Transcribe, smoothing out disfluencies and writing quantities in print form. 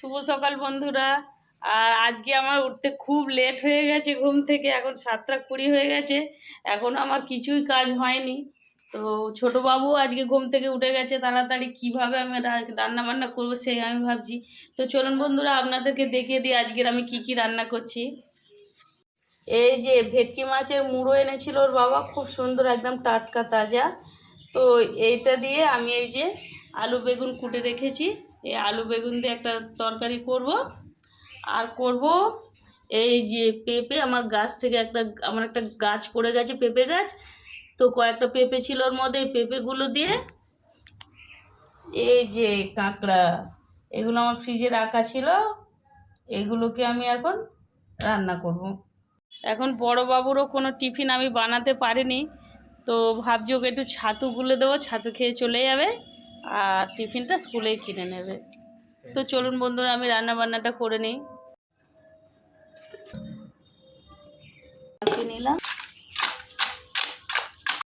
শুভ সকাল বন্ধুরা। আর আজকে আমার উঠতে খুব লেট হয়ে গেছে ঘুম থেকে, এখন 7:20 হয়ে গেছে, এখনও আমার কিছুই কাজ হয়নি। তো ছোটো বাবু আজকে ঘুম থেকে উঠে গেছে তাড়াতাড়ি, কিভাবে আমি রান্না বান্না করবো সেই আমি ভাবছি। তো চলুন বন্ধুরা আপনাদেরকে দেখিয়ে দিই আজকের আমি কি কি রান্না করছি। এই যে ভেটকি মাছের মুড়ো এনেছিল ওর বাবা, খুব সুন্দর একদম টাটকা তাজা। তো এইটা দিয়ে আমি এই যে আলু বেগুন কুটে রেখেছি, এই আলু বেগুন দিয়ে একটা তরকারি করব। আর করব এই যে পেঁপে, আমার গাছ থেকে আমার একটা গাছ পড়ে গেছে, পেঁপে গাছ। তো কয়েকটা পেঁপে ছিল ওর মধ্যে, এই পেঁপেগুলো দিয়ে এই যে কাঁকড়া, এগুলো আমার ফ্রিজে রাখা ছিল, এগুলোকে আমি এখন রান্না করব। এখন বড় বাবুরও কোনো টিফিন আমি বানাতে পারিনি, তো ভাবছি ওকে একটু ছাতু গুলে দেবো, ছাতু খেয়ে চলে যাবে আর টিফিনটা স্কুলেই কিনে নেবে। তো চলুন বন্ধুরা আমি রান্না বান্নাটা করে নিই। নিলাম